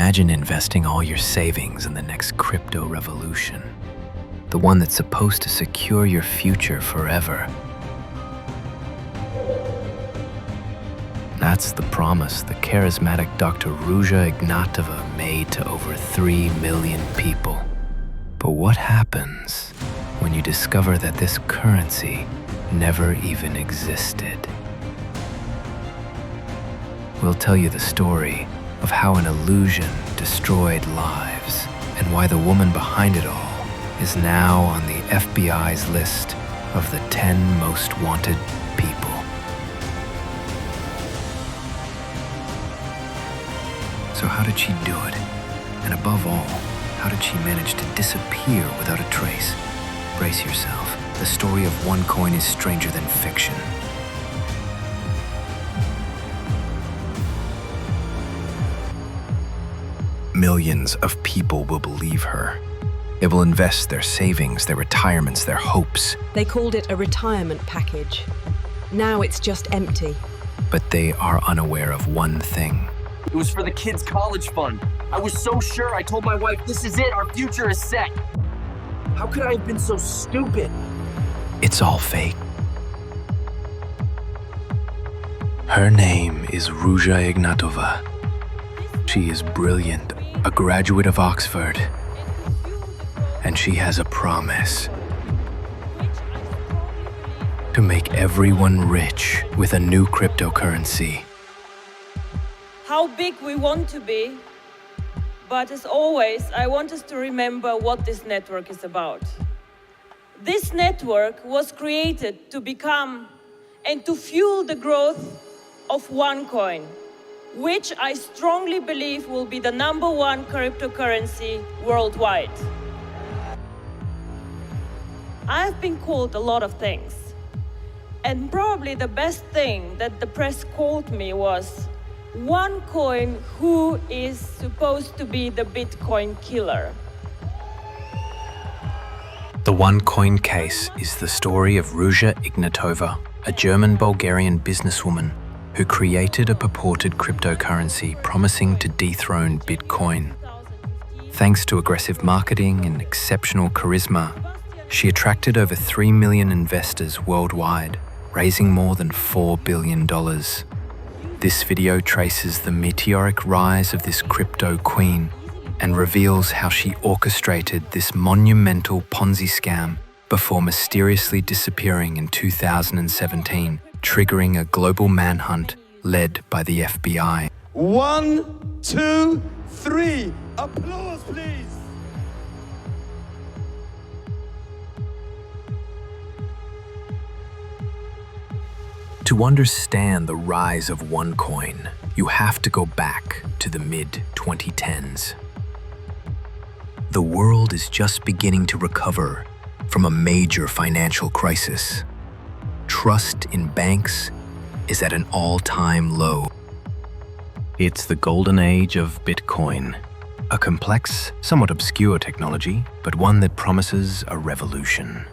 Imagine investing all your savings in the next crypto revolution, the one that's supposed to secure your future forever. That's the promise the charismatic Dr. Ruja Ignatova made to over 3 million people. But what happens when you discover that this currency never even existed? We'll tell you the story of how an illusion destroyed lives and why the woman behind it all is now on the FBI's list of the 10 most wanted people. So how did she do it? And above all, how did she manage to disappear without a trace? Brace yourself. The story of OneCoin is stranger than fiction. Millions of people will believe her. They will invest their savings, their retirements, their hopes. They called it a retirement package. Now it's just empty. But they are unaware of one thing. It was for the kids' college fund. I was so sure. I told my wife, this is it, our future is set. How could I have been so stupid? It's all fake. Her name is Ruja Ignatova. She is brilliant, a graduate of Oxford. And she has a promise to make everyone rich with a new cryptocurrency. How big we want to be, but as always, I want us to remember what this network is about. This network was created to become and to fuel the growth of OneCoin, which I strongly believe will be the #1 cryptocurrency worldwide. I've been called a lot of things, and probably the best thing that the press called me was OneCoin, who is supposed to be the Bitcoin killer. The OneCoin case is the story of Ruja Ignatova, a German-Bulgarian businesswoman who created a purported cryptocurrency promising to dethrone Bitcoin. Thanks to aggressive marketing and exceptional charisma, she attracted over 3 million investors worldwide, raising more than $4 billion. This video traces the meteoric rise of this crypto queen and reveals how she orchestrated this monumental Ponzi scam before mysteriously disappearing in 2017, triggering a global manhunt led by the FBI. 1, 2, 3. Applause, please. To understand the rise of OneCoin, you have to go back to the mid-2010s. The world is just beginning to recover from a major financial crisis. Trust in banks is at an all-time low. It's the golden age of Bitcoin, a complex, somewhat obscure technology, but one that promises a revolution.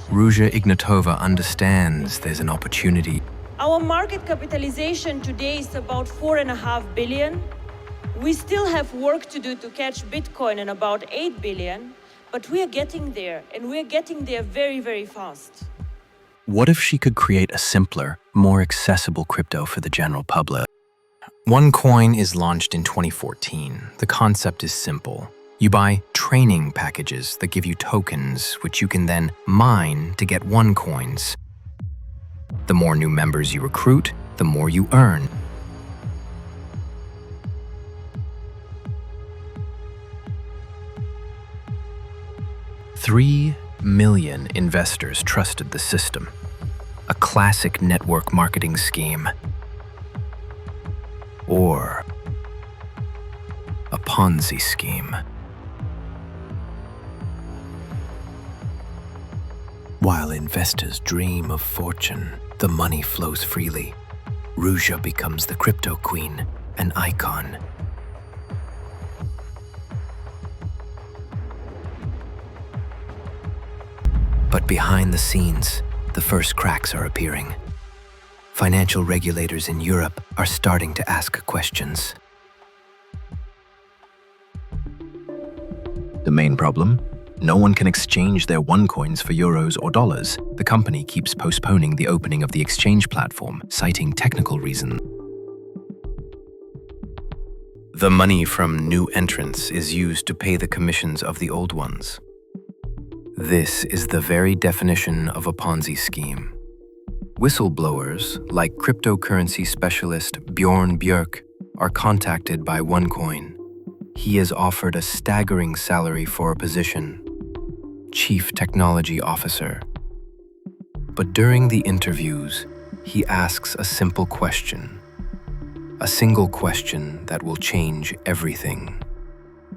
Ruja Ignatova understands there's an opportunity. Our market capitalization today is about $4.5 billion. We still have work to do to catch Bitcoin in about 8 billion, but we are getting there, and we're getting there very, very fast. What if she could create a simpler, more accessible crypto for the general public? OneCoin is launched in 2014. The concept is simple. You buy training packages that give you tokens, which you can then mine to get OneCoins. The more new members you recruit, the more you earn. $3 million investors trusted the system, a classic network marketing scheme, or a Ponzi scheme. While investors dream of fortune, the money flows freely. Ruja becomes the crypto queen, an icon. But behind the scenes, the first cracks are appearing. Financial regulators in Europe are starting to ask questions. The main problem? No one can exchange their OneCoins for euros or dollars. The company keeps postponing the opening of the exchange platform, citing technical reasons. The money from new entrants is used to pay the commissions of the old ones. This is the very definition of a Ponzi scheme. Whistleblowers, like cryptocurrency specialist Bjorn Björk, are contacted by OneCoin. He is offered a staggering salary for a position, Chief Technology Officer. But during the interviews, he asks a simple question. A single question that will change everything.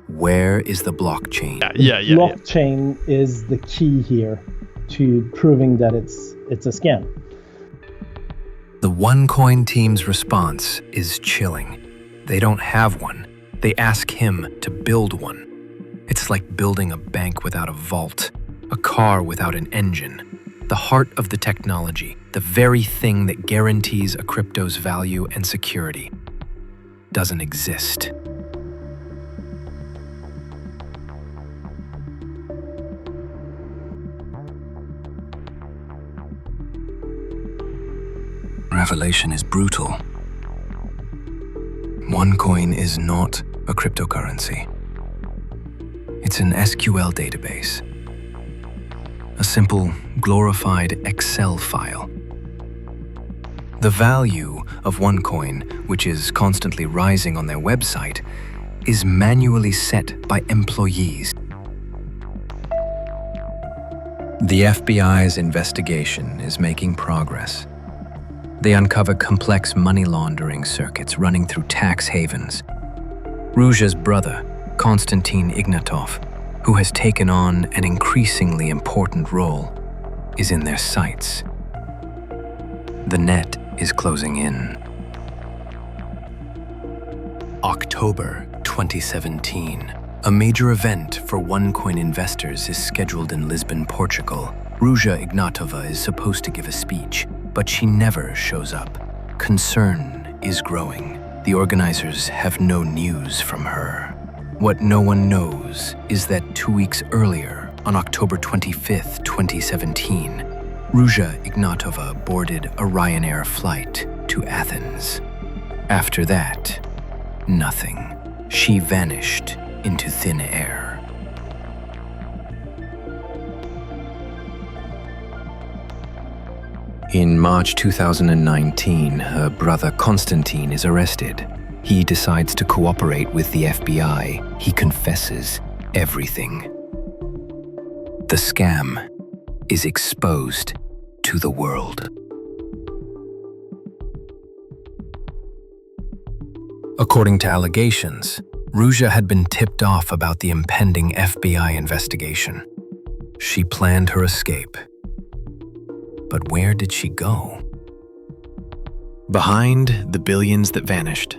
Where is the blockchain? Blockchain is the key here to proving that it's a scam. The OneCoin team's response is chilling. They don't have one. They ask him to build one. It's like building a bank without a vault, a car without an engine. The heart of the technology, the very thing that guarantees a crypto's value and security, doesn't exist. Revelation is brutal. OneCoin is not a cryptocurrency. It's an SQL database. A simple, glorified Excel file. The value of OneCoin, which is constantly rising on their website, is manually set by employees. The FBI's investigation is making progress. They uncover complex money laundering circuits running through tax havens. Ruja's brother, Konstantin Ignatov, who has taken on an increasingly important role, is in their sights. The net is closing in. October 2017. A major event for OneCoin investors is scheduled in Lisbon, Portugal. Ruja Ignatova is supposed to give a speech, but she never shows up. Concern is growing. The organizers have no news from her. What no one knows is that 2 weeks earlier, on October 25th, 2017, Ruja Ignatova boarded a Ryanair flight to Athens. After that, nothing. She vanished into thin air. In March 2019, her brother Konstantin is arrested. He decides to cooperate with the FBI. He confesses everything. The scam is exposed to the world. According to allegations, Ruja had been tipped off about the impending FBI investigation. She planned her escape. But where did she go? Behind the billions that vanished,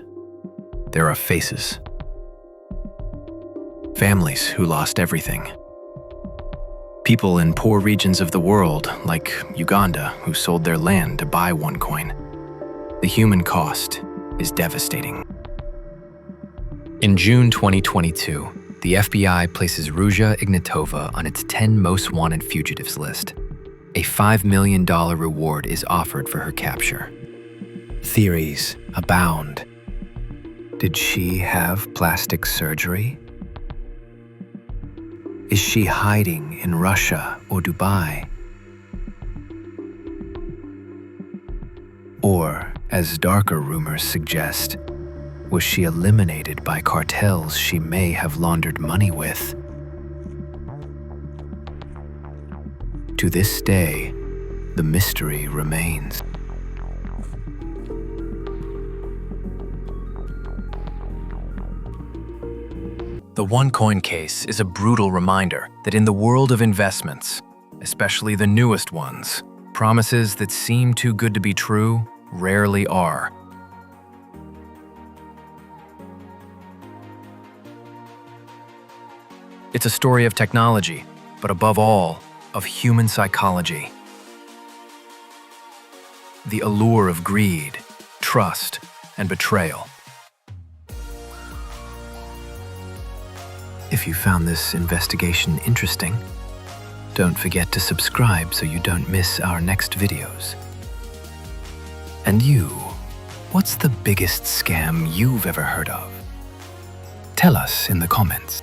there are faces. Families who lost everything. People in poor regions of the world, like Uganda, who sold their land to buy OneCoin. The human cost is devastating. In June 2022, the FBI places Ruja Ignatova on its 10 most wanted fugitives list. A $5 million reward is offered for her capture. Theories abound. Did she have plastic surgery? Is she hiding in Russia or Dubai? Or, as darker rumors suggest, was she eliminated by cartels she may have laundered money with? To this day, the mystery remains. The OneCoin case is a brutal reminder that in the world of investments, especially the newest ones, promises that seem too good to be true rarely are. It's a story of technology, but above all, of human psychology. The allure of greed, trust, and betrayal. If you found this investigation interesting, don't forget to subscribe so you don't miss our next videos. And you, what's the biggest scam you've ever heard of? Tell us in the comments.